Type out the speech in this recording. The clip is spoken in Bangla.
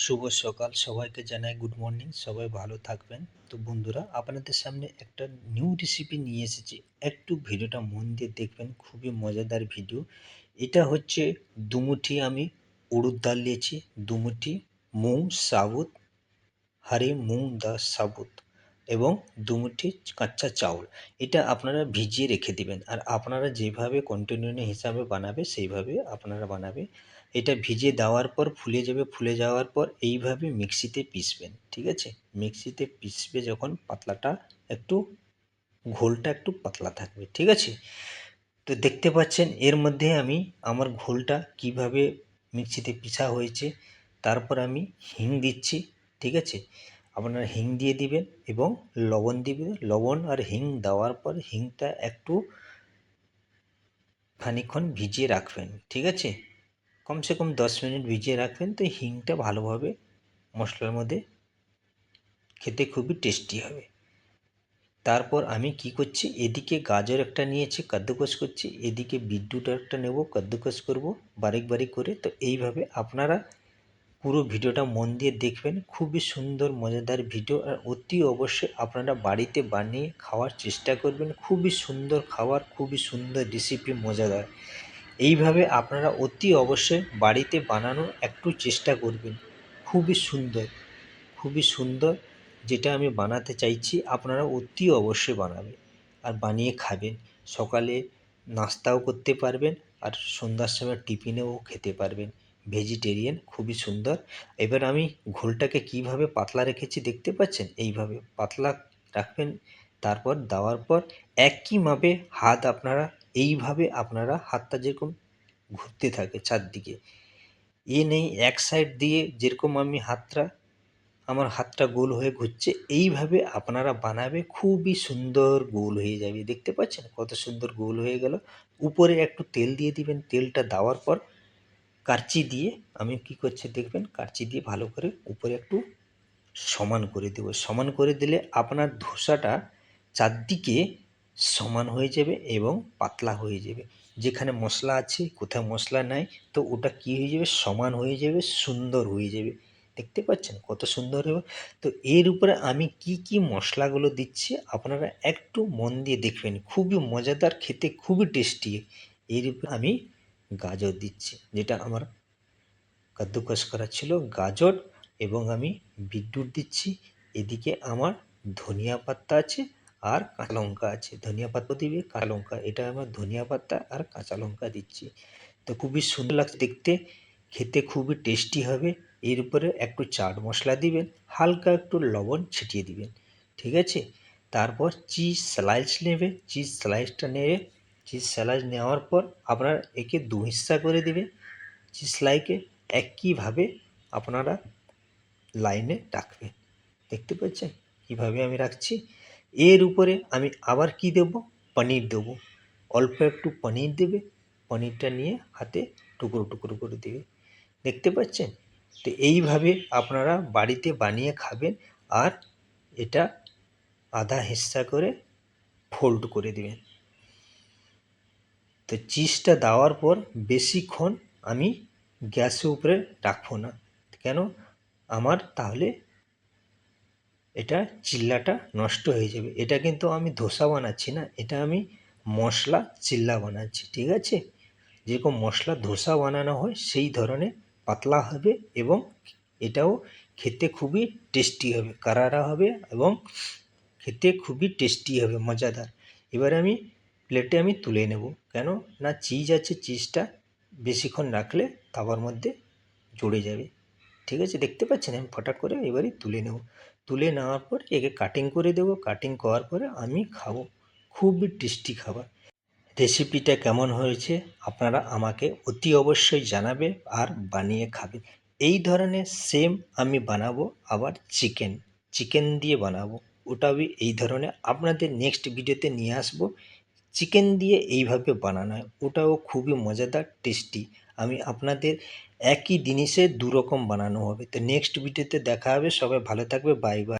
শুভ সকাল সবাইকে জানাই গুড মর্নিং। সবাই ভালো থাকবেন। তো বন্ধুরা, আপনাদের সামনে একটা নিউ রেসিপি নিয়ে এসেছি। একটু ভিডিওটা মন দিয়ে দেখবেন, খুবই মজাদার ভিডিও। এটা হচ্ছে দুমুঠি আমি উড়দ ডাল নিয়েছি, দুমুঠি মুগ সাবুত, হরে মুগ দা সাবুত এবং দুমুঠি কাঁচা চাউল। এটা আপনারা ভিজিয়ে রেখে দিবেন, আর আপনারা যেভাবে কন্টিনিউ হিসাবে বানাবে সেইভাবে আপনারা বানাবে। এটা ভিজিয়ে দেওয়ার পর ফুলে যাবে, ফুলে যাওয়ার পর এইভাবে মিক্সিতে পিসবেন, ঠিক আছে? মিক্সিতে পিসবে যখন পাতলাটা একটু, ঘোলটা একটু পাতলা থাকবে, ঠিক আছে? তো দেখতে পাচ্ছেন এর মধ্যে আমি আমার ঘোলটা কিভাবে মিক্সিতে পিষা হয়েছে। তারপর আমি হিং দিচ্ছি, ঠিক আছে? আপনারা হিং দিয়ে দিবেন এবং লবণ দিবেন। লবণ আর হিং দেওয়ার পর হিংটা একটু খানিকক্ষণ ভিজিয়ে রাখবেন, ঠিক আছে? কমসে কম 10 মিনিট ভিজিয়ে রাখবেন, তো হিংটা ভালোভাবে মশলার মধ্যে খেতে খুবই টেস্টি হবে। তারপর আমি কি করছি, এদিকে গাজর একটা নিয়েছি, কাদ্দুকস করছি, এদিকে বিটরুট একটা নেব, কাদ্দুকস করব বারিক বারিক করে। তো এইভাবে আপনারা পুরো ভিডিওটা মন দিয়ে দেখবেন, খুবই সুন্দর মজাদার ভিডিও। আর অতি অবশ্যই আপনারা বাড়িতে বানিয়ে খাওয়ার চেষ্টা করবেন। খুবই সুন্দর খাবার, খুবই সুন্দর রেসিপি, মজাদার। এইভাবে আপনারা অতি অবশ্যই বাড়িতে বানানোর একটু চেষ্টা করবেন। খুবই সুন্দর, খুবই সুন্দর। যেটা আমি বানাতে চাইছি আপনারা অতি অবশ্যই বানাবেন আর বানিয়ে খাবেন। সকালে নাস্তাও করতে পারবেন আর সন্ধ্যার সময় টিফিনেও খেতে পারবেন। ভেজিটেরিয়ান, খুবই সুন্দর। এবার আমি ঘোলটাকে কিভাবে পাতলা রেখেছি দেখতে পাচ্ছেন? এইভাবে পাতলা রাখবেন। তারপর দেওয়ার পর একইভাবে হাত আপনারা, এইভাবে আপনারা হাতটা যেরকম ঘুরতে থাকে চারদিকে, নেই এক সাইড দিয়ে যেরকম আমি আমার হাতটা গোল হয়ে ঘুরছে, এইভাবে আপনারা বানাবে, খুবই সুন্দর গোল হয়ে যাবে। দেখতে পাচ্ছেন কত সুন্দর গোল হয়ে গেল। উপরে একটু তেল দিয়ে দিবেন। তেলটা দেওয়ার পর কারচি দিয়ে আমি কি করছি দেখবেন, কারচি দিয়ে ভালো করে উপরে একটু সমান করে দেব। সমান করে দিলে আপনার ধোসাটা চারদিকে সমান হয়ে যাবে এবং পাতলা হয়ে যাবে। যেখানে মশলা আছে, কোথাও মশলা নাই, তো ওটা কী হয়ে যাবে, সমান হয়ে যাবে, সুন্দর হয়ে যাবে। দেখতে পাচ্ছেন কত সুন্দর হবে। তো এর উপরে আমি কি কি মশলাগুলো দিচ্ছি আপনারা একটু মন দিয়ে দেখবেন, খুবই মজাদার, খেতে খুবই টেস্টি। এর উপরে আমি গাজর দিচ্ছি, যেটা আমার কাদ্দুকস করা ছিল, গাজর, এবং আমি বিটরুট দিচ্ছি। এদিকে আমার ধনিয়া পাতা আছে আর কাঁচা লঙ্কা আছে। ধনিয়া পাতা দিবে, কাঁচা লঙ্কা, এটা আমার ধনিয়া পাতা আর কাঁচা লঙ্কা দিচ্ছি। তো খুবই সুন্দর লাগছে দেখতে, খেতে খুবই টেস্টি হবে। এর উপরে একটু চাট মশলা দিবেন, হালকা একটু লবণ ছিটিয়ে দিবেন, ঠিক আছে? তারপর চিজ স্লাইস নেবে, চিজ স্লাইসটা নেবে। চিজ স্লাইস নেওয়ার পর আপনার একে দু হিস্সা করে দেবে চিজ স্লাইসকে। একইভাবে আপনারা লাইনে রাখবেন। দেখতে পাচ্ছেন কীভাবে আমি রাখছি। এর উপরে আমি আবার কি দেব, পনির দেবো। অল্প একটু পনির দেবে, পনিরটা নিয়ে হাতে টুকরো টুকরো করে দেবে। দেখতে পাচ্ছেন? তো এইভাবে আপনারা বাড়িতে বানিয়ে খাবেন। আর এটা আধা হিস্সা করে ফোল্ড করে দেবেন। তো চিজটা দেওয়ার পর বেশিক্ষণ আমি গ্যাসের উপরে রাখবো না, কেন আমার তাহলে এটা চিল্লাটা নষ্ট হয়ে যাবে। এটা কিন্তু আমি ধোসা বানাচ্ছি না, এটা আমি মশলা চিল্লা বানাচ্ছি, ঠিক আছে? যেরকম মশলা ধোসা বানানো হয় সেই ধরনের পাতলা হবে, এবং এটাও খেতে খুবই টেস্টি হবে, কারারা হবে এবং খেতে খুবই টেস্টি হবে, মজাদার। এবার আমি প্লেটে আমি তুলে নেব, কেন না চিজ আছে, চিজটা বেশিক্ষণ রাখলে তাওয়ার মধ্যে জড়ে যাবে, ঠিক আছে? দেখতে পাচ্ছেন আমি ফটাক করে এবারে তুলে নেব। তুলে নেওয়ার পর একে কাটিং করে দেবো। কাটিং করার পরে আমি খাবো, খুবই টেস্টি খাবার। রেসিপিটা কেমন হয়েছে আপনারা আমাকে অতি অবশ্যই জানাবে আর বানিয়ে খাবে। এই ধরনের সেম আমি বানাবো আবার চিকেন, চিকেন দিয়ে বানাবো, ওটাও এই ধরনের আপনাদের নেক্সট ভিডিওতে নিয়ে আসবো। চিকেন দিয়ে এইভাবে বানানো হয়, ওটাও খুবই মজাদার, টেস্টি। আমি আপনাদের একই জিনিসে দু রকম বানানো হবে। তো নেক্সট ভিডিওতে দেখা হবে। সবাই ভালো থাকবে, বাই বাই।